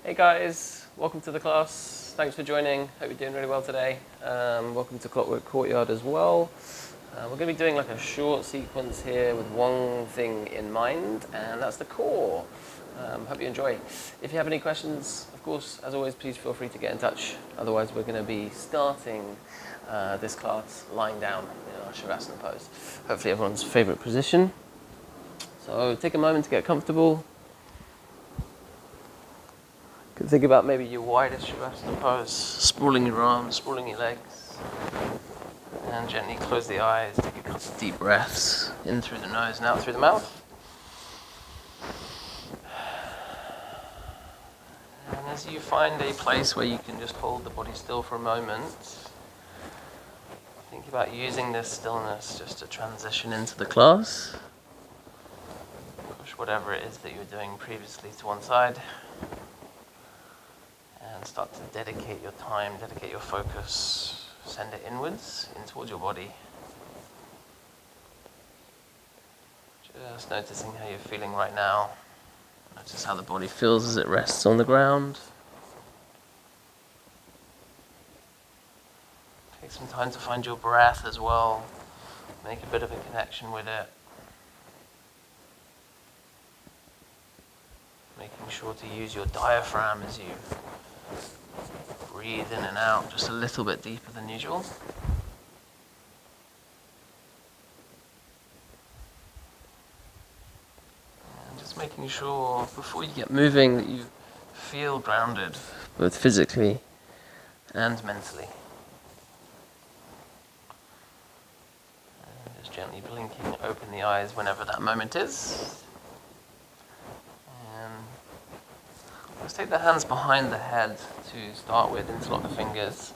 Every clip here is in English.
Hey guys, welcome to the class. Thanks for joining. Hope you're doing really well today. Welcome to Clockwork Courtyard as well. We're going to be doing like a short sequence here with one thing in mind, and that's the core. Hope you enjoy. If you have any questions, of course, as always, please feel free to get in touch. Otherwise, we're going to be starting this class lying down in our Shavasana pose. Hopefully everyone's favorite position. So take a moment to get comfortable. Could think about maybe your widest Shavasana pose, sprawling your arms, sprawling your legs, and gently close the eyes, take a couple of deep breaths, in through the nose and out through the mouth. And as you find a place where you can just hold the body still for a moment, think about using this stillness just to transition into the class. Push whatever it is that you were doing previously to one side. And start to dedicate your time, dedicate your focus, send it inwards, in towards your body. Just noticing how you're feeling right now. Notice how the body feels as it rests on the ground. Take some time to find your breath as well. Make a bit of a connection with it. Making sure to use your diaphragm as you breathe in and out just a little bit deeper than usual. And just making sure before you get moving that you feel grounded, both physically and mentally. And just gently blinking, open the eyes whenever that moment is. Let's take the hands behind the head to start with, interlock the fingers.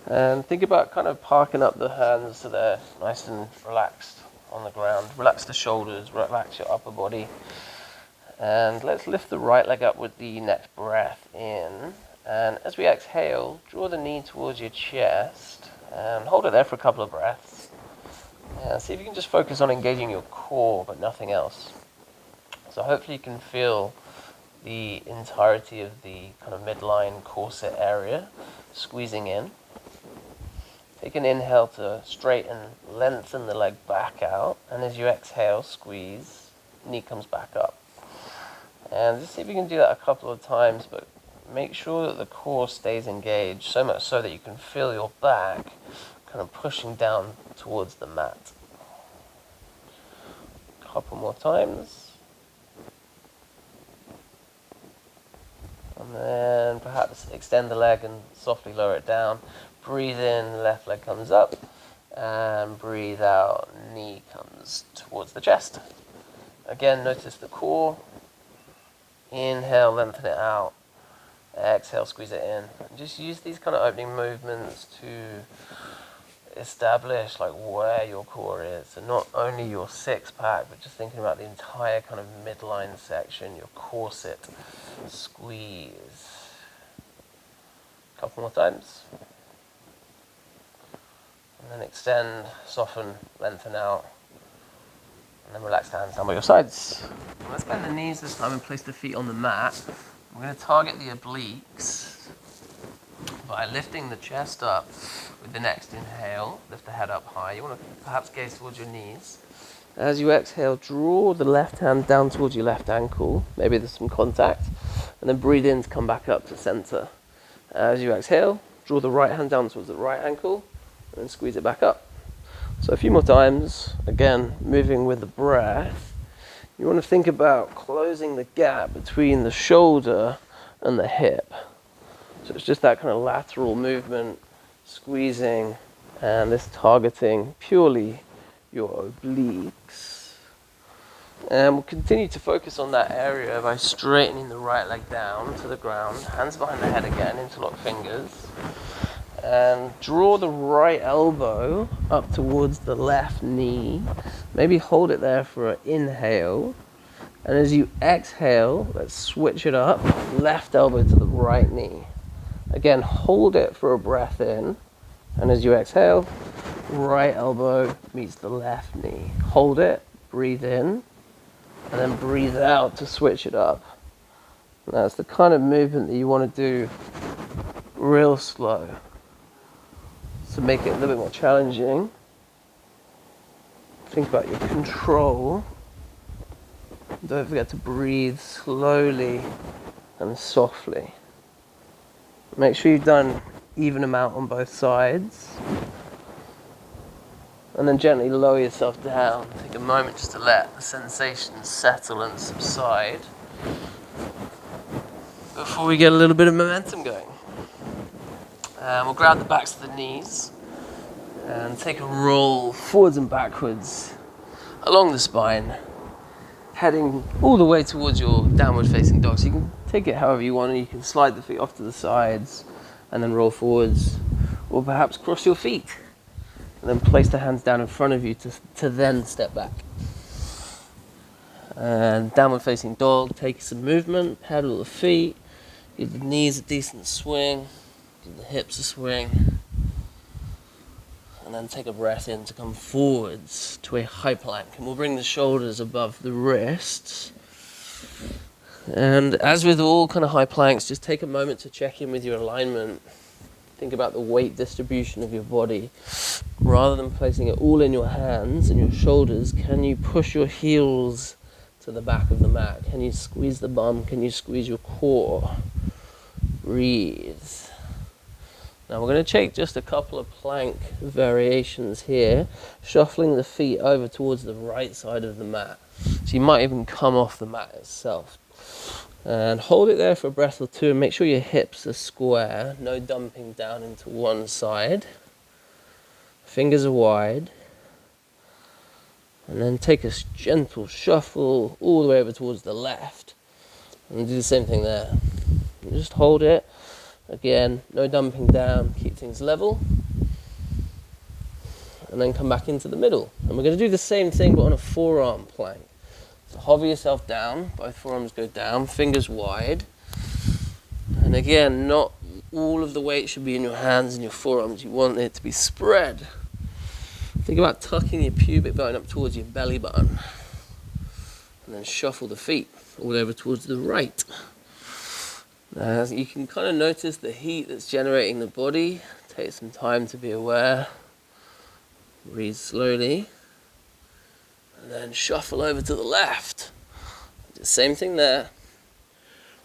And think about kind of parking up the hands so they're nice and relaxed on the ground. Relax the shoulders, relax your upper body. And let's lift the right leg up with the next breath in. And as we exhale, draw the knee towards your chest and hold it there for a couple of breaths. And see if you can just focus on engaging your core, but nothing else. So hopefully you can feel the entirety of the kind of midline corset area squeezing in. Take an inhale to straighten, lengthen the leg back out, and as you exhale, squeeze, knee comes back up. And just see if you can do that a couple of times, but make sure that the core stays engaged, so much so that you can feel your back kind of pushing down towards the mat. A couple more times. And then perhaps extend the leg and softly lower it down. Breathe in, left leg comes up. And breathe out, knee comes towards the chest. Again, notice the core. Inhale, lengthen it out. Exhale, squeeze it in. And just use these kind of opening movements to establish like where your core is. So not only your six pack, but just thinking about the entire kind of midline section, your corset. Squeeze. A couple more times. And then extend, soften, lengthen out. And then relax the hands down by your sides. Let's bend the knees this time and place the feet on the mat. We're going to target the obliques by lifting the chest up with the next inhale. Lift the head up high. You want to perhaps gaze towards your knees. As you exhale, draw the left hand down towards your left ankle. Maybe there's some contact. And then breathe in to come back up to center. As you exhale, draw the right hand down towards the right ankle. And then squeeze it back up. So a few more times. Again, moving with the breath. You want to think about closing the gap between the shoulder and the hip. So it's just that kind of lateral movement, squeezing, and this targeting purely your obliques. And we'll continue to focus on that area by straightening the right leg down to the ground, hands behind the head again, interlock fingers, and draw the right elbow up towards the left knee. Maybe hold it there for an inhale. And as you exhale, let's switch it up, left elbow to the right knee. Again, hold it for a breath in, and as you exhale, right elbow meets the left knee. Hold it, breathe in, and then breathe out to switch it up. That's the kind of movement that you want to do real slow to make it a little bit more challenging. Think about your control. Don't forget to breathe slowly and softly. Make sure you've done even amount on both sides. And then gently lower yourself down. Take a moment just to let the sensations settle and subside before we get a little bit of momentum going. We'll grab the backs of the knees and take a roll forwards and backwards along the spine, heading all the way towards your downward facing dog. So you can take it however you want, and you can slide the feet off to the sides and then roll forwards, or perhaps cross your feet and then place the hands down in front of you to then step back. And downward facing dog, take some movement, pedal the feet, give the knees a decent swing, give the hips a swing, and then take a breath in to come forwards to a high plank. And we'll bring the shoulders above the wrists. And as with all kind of high planks, just take a moment to check in with your alignment. Think about the weight distribution of your body. Rather than placing it all in your hands and your shoulders, can you push your heels to the back of the mat? Can you squeeze the bum? Can you squeeze your core? Breathe. Now we're going to take just a couple of plank variations here, shuffling the feet over towards the right side of the mat. So you might even come off the mat itself. And hold it there for a breath or two, and make sure your hips are square, no dumping down into one side. Fingers are wide. And then take a gentle shuffle all the way over towards the left. And do the same thing there. And just hold it. Again, no dumping down, keep things level. And then come back into the middle. And we're going to do the same thing but on a forearm plank. So hover yourself down, both forearms go down, fingers wide. And again, not all of the weight should be in your hands and your forearms. You want it to be spread. Think about tucking your pubic bone up towards your belly button. And then shuffle the feet all over towards the right. You can kind of notice the heat that's generating the body. Take some time to be aware. Breathe slowly. And then shuffle over to the left. Do the same thing there.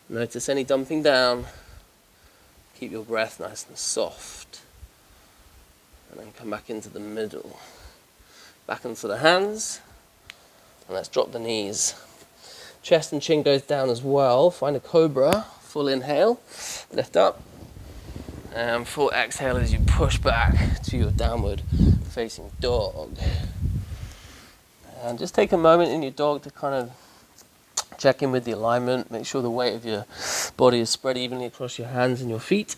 Notice any dumping down. Keep your breath nice and soft. And then come back into the middle. Back onto the hands. And let's drop the knees. Chest and chin goes down as well. Find a cobra. Full inhale, lift up, and full exhale as you push back to your downward facing dog. And just take a moment in your dog to kind of check in with the alignment, make sure the weight of your body is spread evenly across your hands and your feet.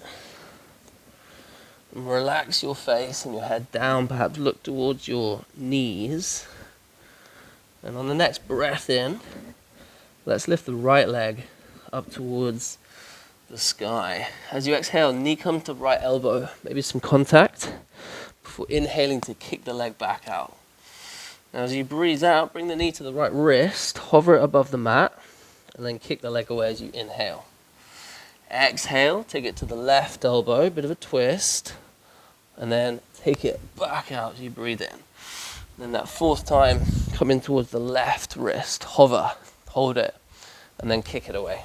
And relax your face and your head down, perhaps look towards your knees. And on the next breath in, let's lift the right leg up towards the sky. As you exhale, knee come to right elbow, maybe some contact, before inhaling to kick the leg back out. Now as you breathe out, bring the knee to the right wrist, hover it above the mat, and then kick the leg away as you inhale. Exhale, take it to the left elbow, bit of a twist, and then take it back out as you breathe in. And then that fourth time, come in towards the left wrist, hover, hold it, and then kick it away.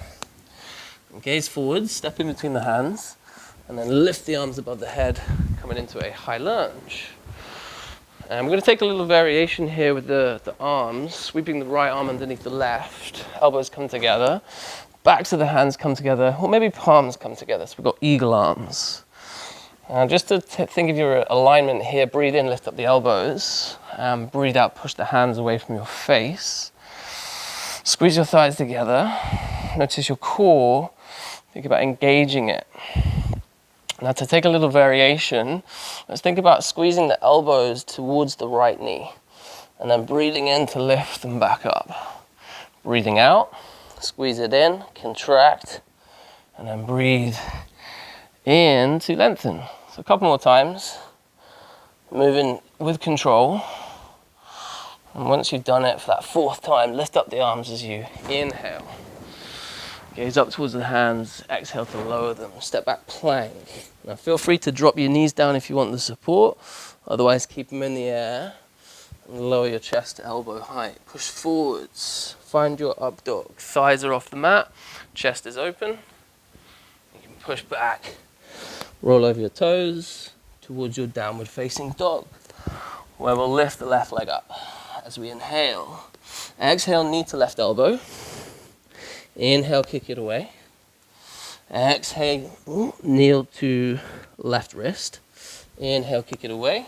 And gaze forward, step in between the hands, and then lift the arms above the head, coming into a high lunge. And we're going to take a little variation here with the arms, sweeping the right arm underneath the left, elbows come together, backs of the hands come together, or maybe palms come together, so we've got eagle arms. And just to think of your alignment here, breathe in, lift up the elbows, and breathe out, push the hands away from your face. Squeeze your thighs together, notice your core, think about engaging it. Now to take a little variation, let's think about squeezing the elbows towards the right knee and then breathing in to lift them back up. Breathing out, squeeze it in, contract, and then breathe in to lengthen. So a couple more times, moving with control. And once you've done it for that fourth time, lift up the arms as you inhale. Gaze up towards the hands, exhale to lower them. Step back, plank. Now feel free to drop your knees down if you want the support, otherwise keep them in the air. And lower your chest to elbow height. Push forwards, find your up dog. Thighs are off the mat, chest is open. You can push back, roll over your toes towards your downward facing dog, where we'll lift the left leg up as we inhale. Exhale, knee to left elbow. Inhale, kick it away. Exhale, kneel to left wrist. Inhale, kick it away.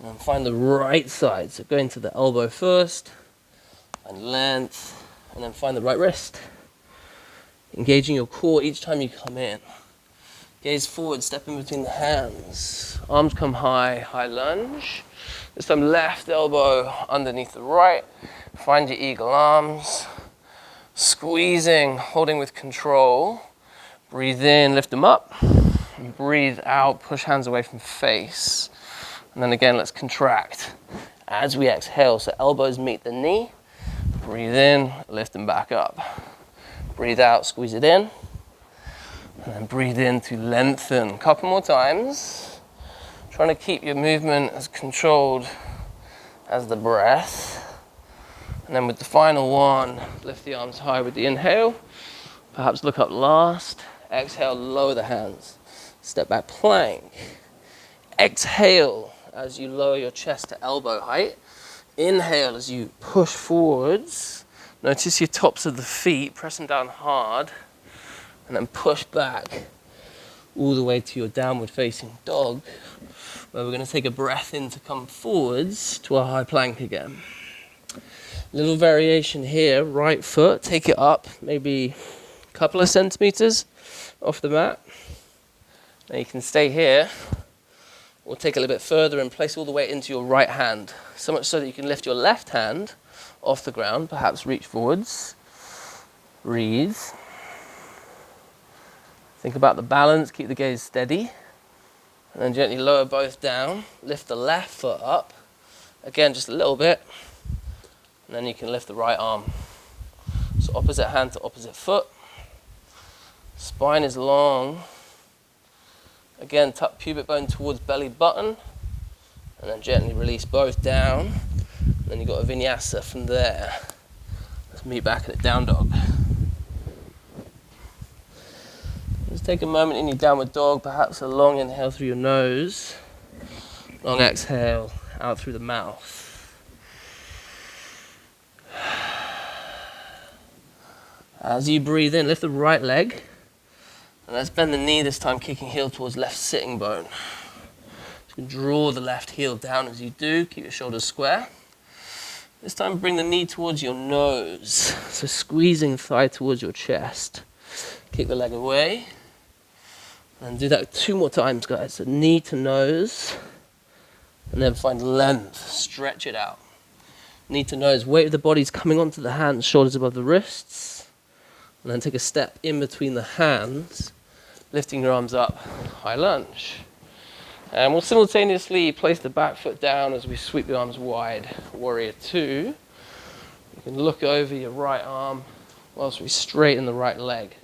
And find the right side. So go into the elbow first, find length, and then find the right wrist. Engaging your core each time you come in. Gaze forward, step in between the hands. Arms come high, high lunge. This time left elbow underneath the right. Find your eagle arms. Squeezing, holding with control. Breathe in, lift them up. And breathe out, push hands away from face. And then again, let's contract as we exhale. So elbows meet the knee. Breathe in, lift them back up. Breathe out, squeeze it in. And then breathe in to lengthen. Couple more times. Trying to keep your movement as controlled as the breath. And then with the final one, lift the arms high with the inhale. Perhaps look up last. Exhale, lower the hands. Step back, plank. Exhale as you lower your chest to elbow height. Inhale as you push forwards. Notice your tops of the feet, press them down hard. And then push back all the way to your downward facing dog, where we're going to take a breath in to come forwards to our high plank again. Little variation here, right foot, take it up maybe a couple of centimeters off the mat. Now you can stay here, or take a little bit further and place all the weight into your right hand, so much so that you can lift your left hand off the ground, perhaps reach forwards. Breathe. Think about the balance, keep the gaze steady, and then gently lower both down, lift the left foot up, again just a little bit, and then you can lift the right arm. So opposite hand to opposite foot, spine is long, again tuck pubic bone towards belly button, and then gently release both down, and then you've got a vinyasa from there. Let's meet back at down dog. Just take a moment in your downward dog, perhaps a long inhale through your nose, long exhale out through the mouth. As you breathe in, lift the right leg, and let's bend the knee this time, kicking heel towards left sitting bone. You can draw the left heel down as you do, keep your shoulders square. This time bring the knee towards your nose, so squeezing thigh towards your chest. Kick the leg away. And do that 2 more times, guys. So knee to nose. And then find length. Stretch it out. Knee to nose. Weight of the body's coming onto the hands, shoulders above the wrists. And then take a step in between the hands, lifting your arms up. High lunge. And we'll simultaneously place the back foot down as we sweep the arms wide. Warrior 2. You can look over your right arm whilst we straighten the right leg.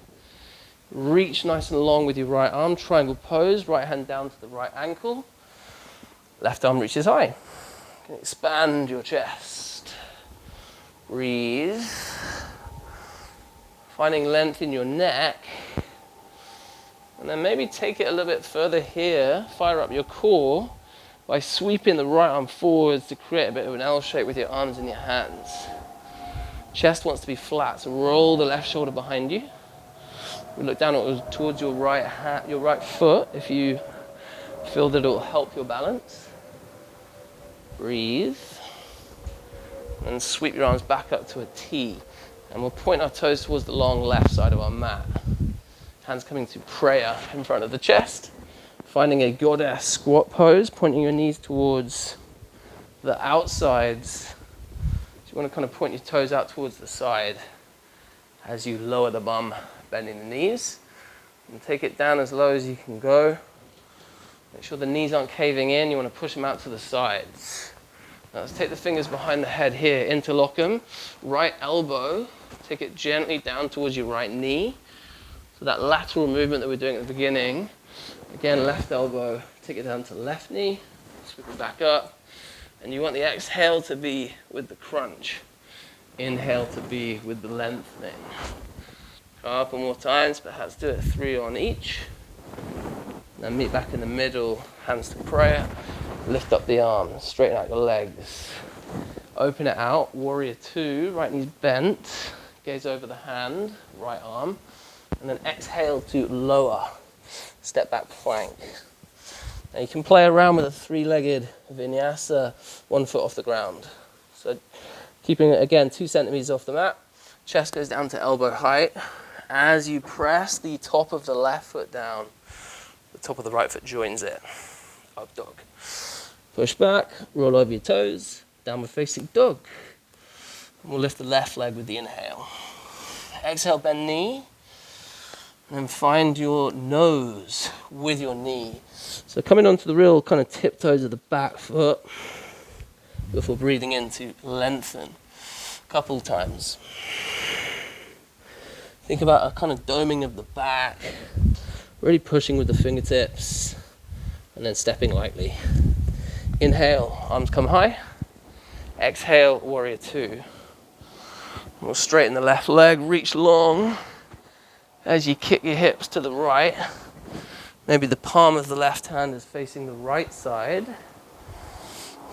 Reach nice and long with your right arm, triangle pose, right hand down to the right ankle. Left arm reaches high. You can expand your chest. Breathe. Finding length in your neck. And then maybe take it a little bit further here. Fire up your core by sweeping the right arm forwards to create a bit of an L shape with your arms and your hands. Chest wants to be flat, so roll the left shoulder behind you. We look down towards your right foot if you feel that it will help your balance. Breathe. And sweep your arms back up to a T. And we'll point our toes towards the long left side of our mat. Hands coming to prayer in front of the chest. Finding a goddess squat pose, pointing your knees towards the outsides. So you want to kind of point your toes out towards the side as you lower the bum, bending the knees. And take it down as low as you can go. Make sure the knees aren't caving in. You want to push them out to the sides. Now let's take the fingers behind the head here, interlock them. Right elbow take it gently down towards your right knee. So that lateral movement that we're doing at the beginning, again, left elbow, take it down to left knee, sweep it back up. And you want the exhale to be with the crunch. Inhale to be with the lengthening. Couple more times, perhaps do it 3 on each. Then meet back in the middle, hands to prayer. Lift up the arms, straighten out your legs. Open it out, warrior 2, right knee's bent. Gaze over the hand, right arm. And then exhale to lower, step back plank. Now you can play around with a 3-legged vinyasa, 1 foot off the ground. So keeping it again 2 centimeters off the mat, chest goes down to elbow height. As you press the top of the left foot down, the top of the right foot joins it. Up dog. Push back, roll over your toes, downward facing dog. And we'll lift the left leg with the inhale. Exhale, bend knee. And then find your nose with your knee. So coming onto the real kind of tiptoes of the back foot before breathing in to lengthen. A couple times. Think about a kind of doming of the back. Really pushing with the fingertips. And then stepping lightly. Inhale, arms come high. Exhale, warrior 2. We'll straighten the left leg, reach long. As you kick your hips to the right, maybe the palm of the left hand is facing the right side.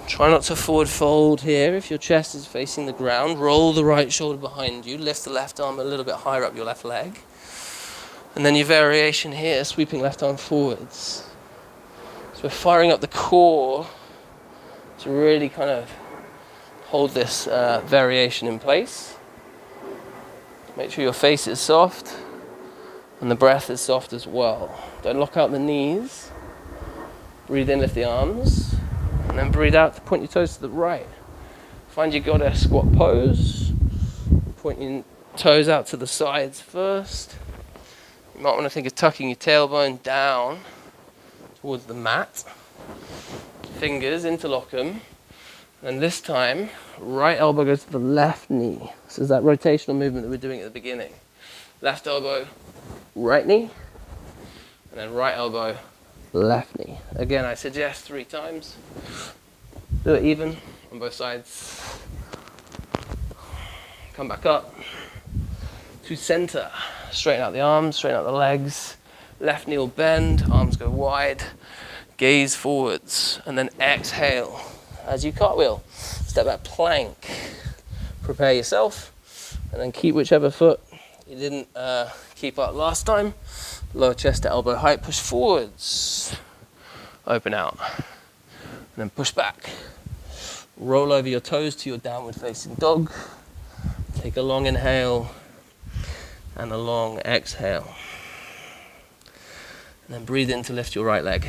Try not to forward fold here. If your chest is facing the ground, roll the right shoulder behind you, lift the left arm a little bit higher up your left leg. And then your variation here, sweeping left arm forwards. So we're firing up the core to really kind of hold this variation in place. Make sure your face is soft. And the breath is soft as well. Don't lock out the knees. Breathe in, lift the arms. And then breathe out to point your toes to the right. Find your goddess squat pose. Point your toes out to the sides first. You might want to think of tucking your tailbone down towards the mat. Fingers interlock them. And this time, right elbow goes to the left knee. This is that rotational movement that we're doing at the beginning. Left elbow, right knee, and then right elbow, left knee. Again, I suggest 3 times. Do it even on both sides. Come back up to center. Straighten out the arms, straighten out the legs. Left knee will bend, arms go wide. Gaze forwards, and then exhale as you cartwheel. Step back plank. Prepare yourself, and then keep whichever foot you didn't keep up last time. Lower chest to elbow height, push forwards. Open out. And then push back. Roll over your toes to your downward facing dog. Take a long inhale and a long exhale. And then breathe in to lift your right leg.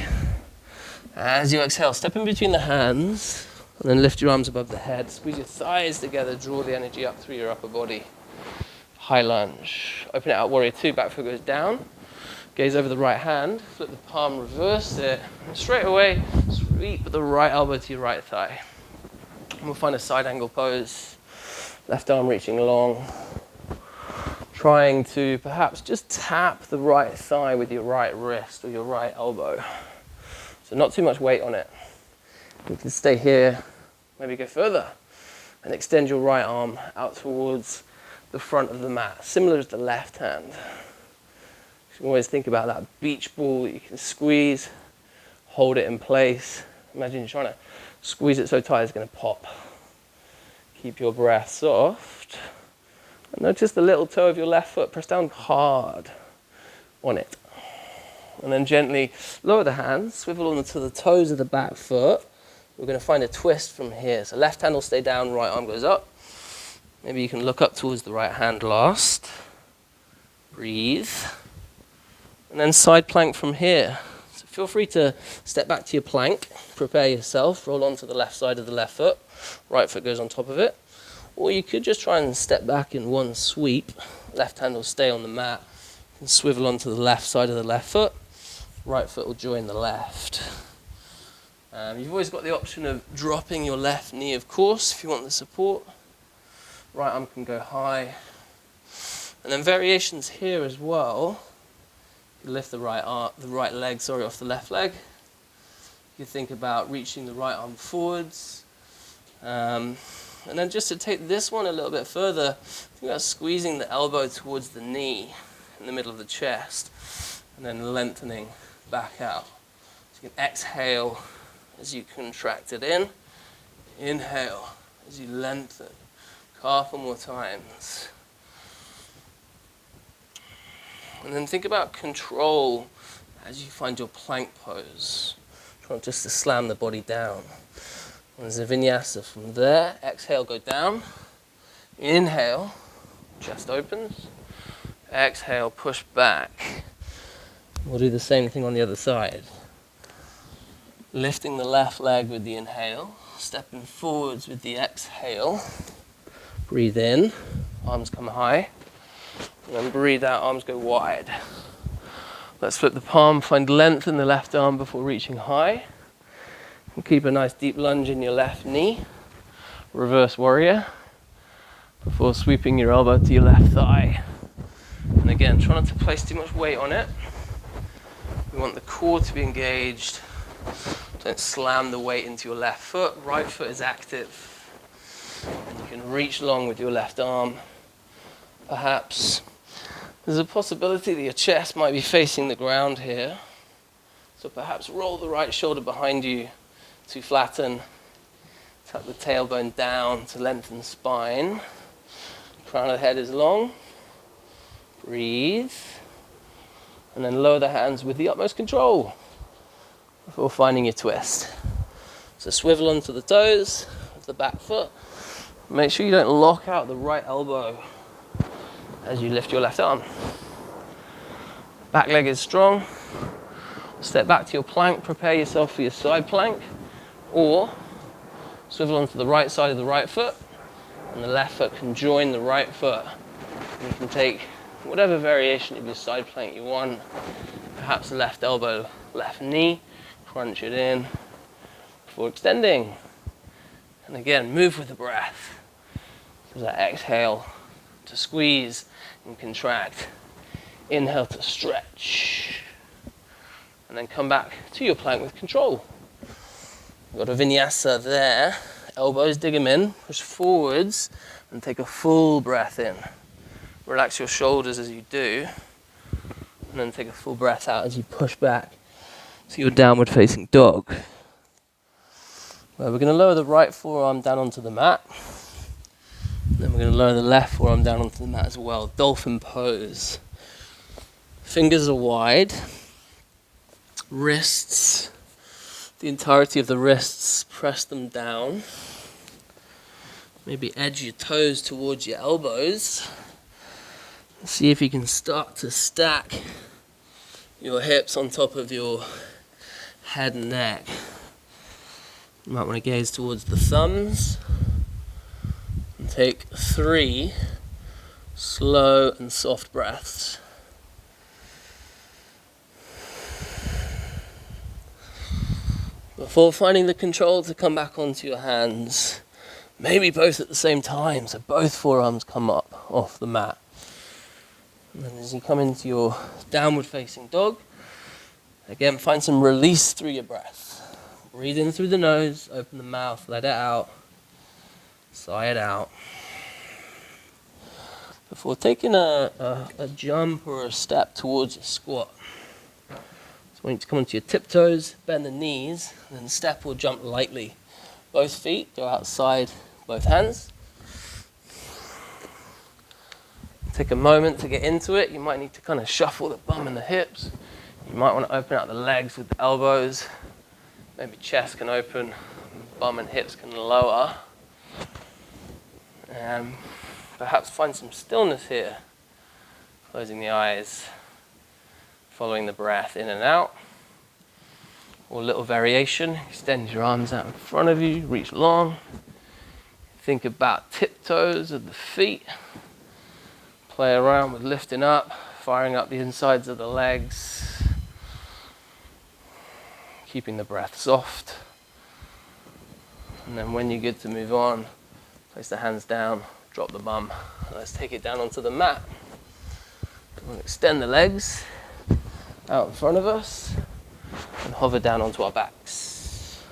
As you exhale, step in between the hands and then lift your arms above the head. Squeeze your thighs together, draw the energy up through your upper body. High lunge. Open it out, warrior 2, back foot goes down. Gaze over the right hand, flip the palm, reverse it. And straight away, sweep the right elbow to your right thigh. And we'll find a side angle pose. Left arm reaching long. Trying to perhaps just tap the right thigh with your right wrist or your right elbow. So not too much weight on it. You can stay here, maybe go further. And extend your right arm out towards the front of the mat, similar as the left hand. You can always think about that beach ball that you can squeeze, hold it in place. Imagine you're trying to squeeze it so tight it's going to pop. Keep your breath soft. And notice the little toe of your left foot, press down hard on it. And then gently lower the hands, swivel onto the toes of the back foot. We're going to find a twist from here. So left hand will stay down, right arm goes up. Maybe you can look up towards the right hand last. Breathe. And then side plank from here. So feel free to step back to your plank. Prepare yourself. Roll onto the left side of the left foot. Right foot goes on top of it. Or you could just try and step back in one sweep. Left hand will stay on the mat. And swivel onto the left side of the left foot. Right foot will join the left. You've always got the option of dropping your left knee, of course, if you want the support. Right arm can go high. And then variations here as well. You lift the right leg off the left leg. You think about reaching the right arm forwards. And then just to take this one a little bit further, think about squeezing the elbow towards the knee in the middle of the chest, and then lengthening back out. So you can exhale as you contract it in. Inhale as you lengthen. A couple more times. And then think about control as you find your plank pose. Try not just to slam the body down. And there's a vinyasa from there. Exhale, go down. Inhale, chest opens. Exhale, push back. We'll do the same thing on the other side. Lifting the left leg with the inhale. Stepping forwards with the exhale. Breathe in, arms come high. And then breathe out, arms go wide. Let's flip the palm, find length in the left arm before reaching high. And keep a nice deep lunge in your left knee. Reverse warrior. Before sweeping your elbow to your left thigh. And again, try not to place too much weight on it. We want the core to be engaged. Don't slam the weight into your left foot. Right foot is active. And you can reach long with your left arm. Perhaps there's a possibility that your chest might be facing the ground here. So perhaps roll the right shoulder behind you to flatten. Tuck the tailbone down to lengthen the spine. Crown of the head is long. Breathe. And then lower the hands with the utmost control before finding your twist. So swivel onto the toes with the back foot. Make sure you don't lock out the right elbow as you lift your left arm. Back leg is strong. Step back to your plank, prepare yourself for your side plank, or swivel onto the right side of the right foot, and the left foot can join the right foot. And you can take whatever variation of your side plank you want, perhaps left elbow, left knee, crunch it in before extending. And again, move with the breath. So that exhale to squeeze and contract. Inhale to stretch. And then come back to your plank with control. We've got a vinyasa there. Elbows, dig them in, push forwards, and take a full breath in. Relax your shoulders as you do. And then take a full breath out as you push back to your downward facing dog. Well, we're going to lower the right forearm down onto the mat. Then we're going to lower the left forearm down onto the mat as well. Dolphin pose. Fingers are wide. Wrists, the entirety of the wrists, press them down. Maybe edge your toes towards your elbows. See if you can start to stack your hips on top of your head and neck. You might want to gaze towards the thumbs. And take 3 slow and soft breaths. Before finding the control to come back onto your hands, maybe both at the same time, so both forearms come up off the mat. And then as you come into your downward facing dog, again find some release through your breath. Breathe in through the nose, open the mouth, let it out, sigh it out. Before taking a jump or a step towards a squat, I want you to come onto your tiptoes, bend the knees, and then step or jump lightly. Both feet go outside both hands. Take a moment to get into it. You might need to kind of shuffle the bum and the hips. You might want to open out the legs with the elbows. Maybe chest can open, bum and hips can lower. And perhaps find some stillness here. Closing the eyes. Following the breath in and out, or a little variation. Extend your arms out in front of you, reach long. Think about tiptoes of the feet. Play around with lifting up, firing up the insides of the legs. Keeping the breath soft. And then when you're good to move on, place the hands down, drop the bum. Let's take it down onto the mat. We'll extend the legs out in front of us and hover down onto our backs.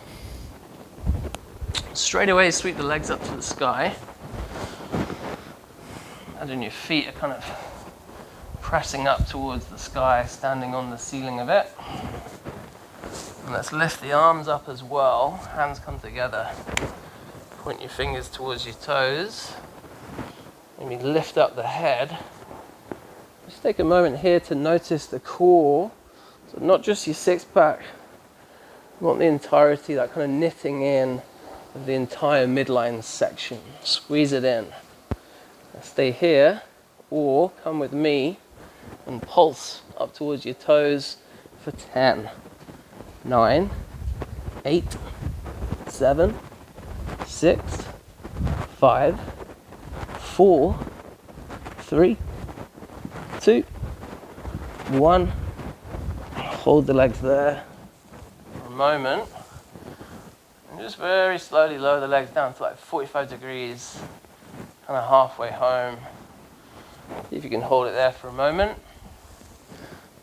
Straight away, sweep the legs up to the sky. Imagine your feet are kind of pressing up towards the sky, standing on the ceiling of it. And let's lift the arms up as well. Hands come together. Point your fingers towards your toes. Maybe lift up the head. Just take a moment here to notice the core. So not just your six pack, not the entirety, that kind of knitting in of the entire midline section. Squeeze it in. Now stay here, or come with me and pulse up towards your toes for 10, 9, 8, 7, 6, 5, 4, 3, 2, 1. Hold the legs there for a moment. And just very slowly lower the legs down to like 45 degrees, kind of halfway home. See if you can hold it there for a moment.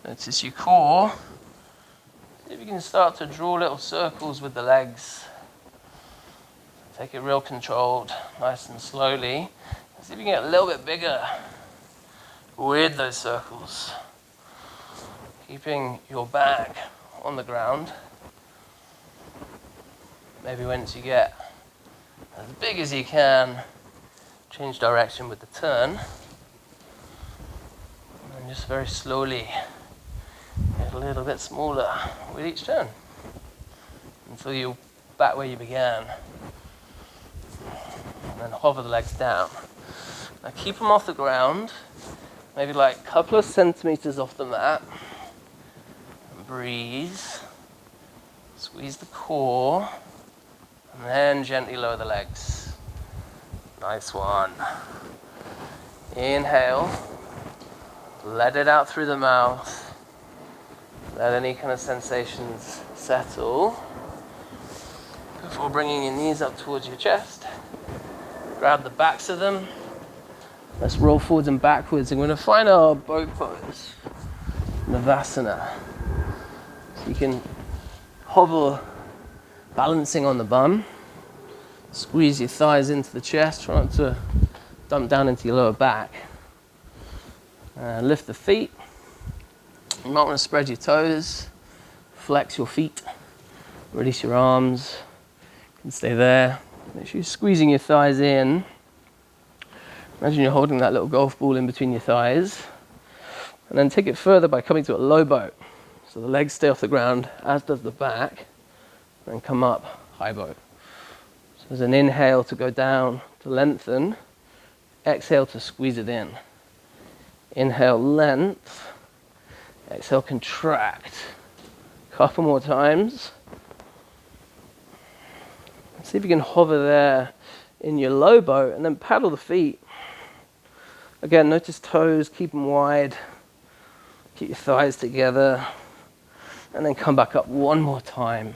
Notice your core. See if you can start to draw little circles with the legs. Take it real controlled, nice and slowly. See if you can get a little bit bigger with those circles. Keeping your back on the ground. Maybe once you get as big as you can, change direction with the turn. And just very slowly get a little bit smaller with each turn until you're back where you began. And then hover the legs down. Now keep them off the ground, maybe like a couple of centimeters off the mat. And breathe. Squeeze the core. And then gently lower the legs. Nice one. Inhale. Let it out through the mouth. Let any kind of sensations settle. Before bringing your knees up towards your chest. Grab the backs of them. Let's roll forwards and backwards. And we're going to find our boat pose. Navasana. So you can hover, balancing on the bum. Squeeze your thighs into the chest. Try not to dump down into your lower back. Lift the feet. You might want to spread your toes. Flex your feet. Release your arms. You can stay there. Make sure you're squeezing your thighs in. Imagine you're holding that little golf ball in between your thighs. And then take it further by coming to a low boat. So the legs stay off the ground, as does the back. And come up, high boat. So there's an inhale to go down, to lengthen. Exhale to squeeze it in. Inhale, length. Exhale, contract. Couple more times. See if you can hover there in your low boat and then paddle the feet. Again, notice toes, keep them wide. Keep your thighs together. And then come back up one more time.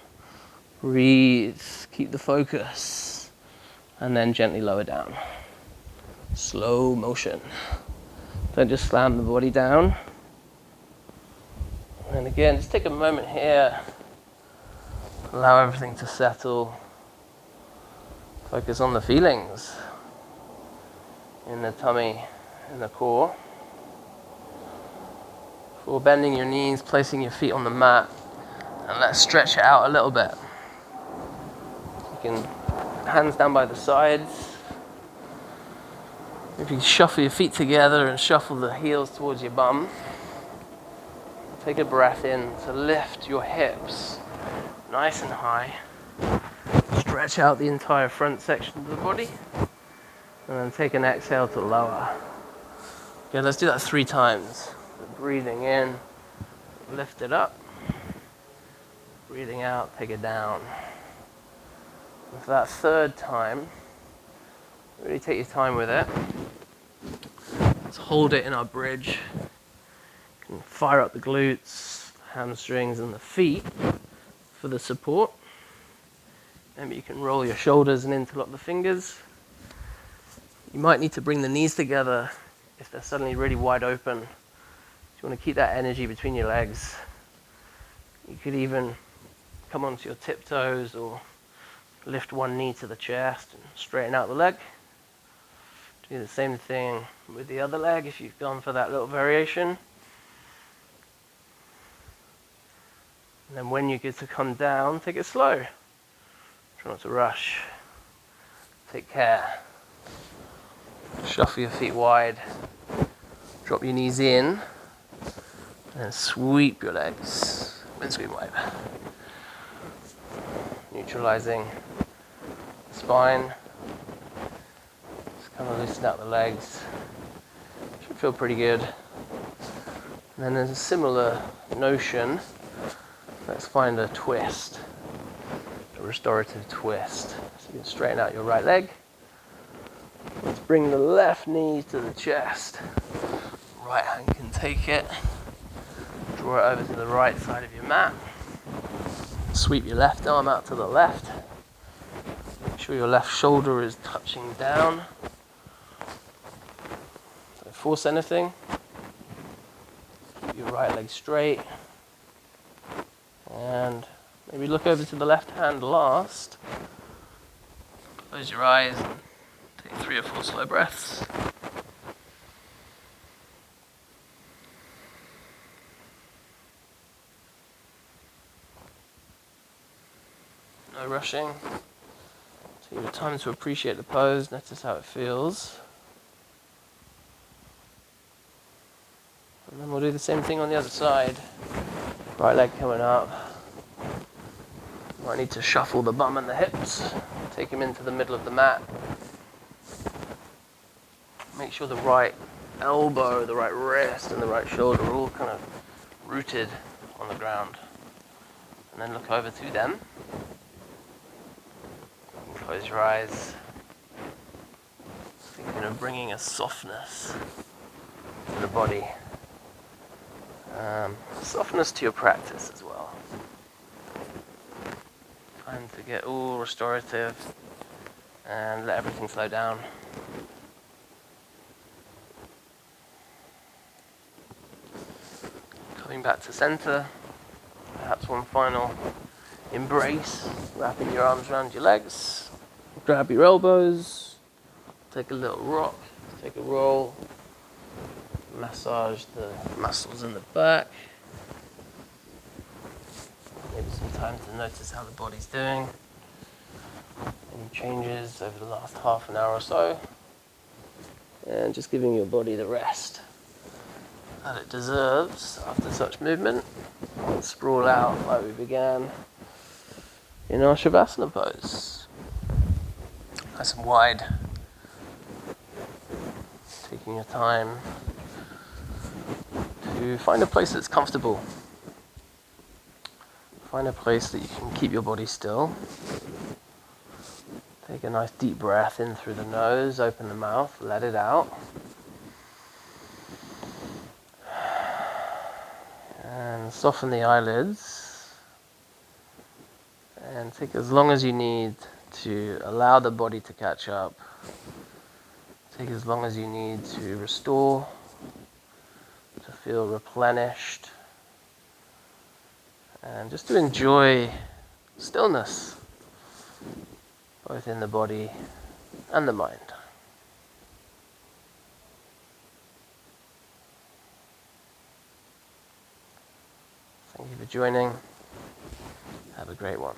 Breathe, keep the focus. And then gently lower down. Slow motion. Don't just slam the body down. And again, just take a moment here. Allow everything to settle. Focus on the feelings in the tummy, in the core. Before bending your knees, placing your feet on the mat, and let's stretch it out a little bit. You can hands down by the sides. If you shuffle your feet together and shuffle the heels towards your bum. Take a breath in to lift your hips nice and high. Stretch out the entire front section of the body. And then take an exhale to lower. Okay, let's do that 3 times. Breathing in, lift it up. Breathing out, take it down. And for that 3rd time, really take your time with it. Let's hold it in our bridge. You can fire up the glutes, hamstrings, and the feet for the support. Maybe you can roll your shoulders and interlock the fingers. You might need to bring the knees together if they're suddenly really wide open. you want to keep that energy between your legs, you could even come onto your tiptoes or lift one knee to the chest and straighten out the leg. Do the same thing with the other leg if you've gone for that little variation. And then when you get to come down, take it slow. Try not to rush. Take care. Shuffle your feet wide. Drop your knees in. And sweep your legs. Windscreen wipe. Neutralizing the spine. Just kind of loosen out the legs. Should feel pretty good. And then there's a similar notion. Let's find a twist. A restorative twist. So you can straighten out your right leg. Let's bring the left knee to the chest. Right hand can take it. Draw it over to the right side of your mat. Sweep your left arm out to the left. Make sure your left shoulder is touching down. Don't force anything. Keep your right leg straight. And maybe look over to the left hand last. Close your eyes and take 3 or 4 slow breaths. No rushing. Take your time to appreciate the pose, notice how it feels. And then we'll do the same thing on the other side. Right leg coming up. Might need to shuffle the bum and the hips. Take him into the middle of the mat. Make sure the right elbow, the right wrist, and the right shoulder are all kind of rooted on the ground. And then look over to them. Close your eyes. Thinking of bringing a softness to the body. Softness to your practice as well. Time to get all restorative and let everything slow down. Coming back to center, perhaps one final embrace, wrapping your arms around your legs, grab your elbows, take a little rock, take a roll, massage the muscles in the back. Maybe some time to notice how the body's doing. Any changes over the last half an hour or so. And just giving your body the rest that it deserves after such movement. Sprawl out like we began in our Shavasana pose. Nice and wide. Taking your time to find a place that's comfortable. Find a place that you can keep your body still. Take a nice deep breath in through the nose, open the mouth, let it out. And soften the eyelids. And take as long as you need to allow the body to catch up. Take as long as you need to restore, to feel replenished. And just to enjoy stillness, both in the body and the mind. Thank you for joining. Have a great one.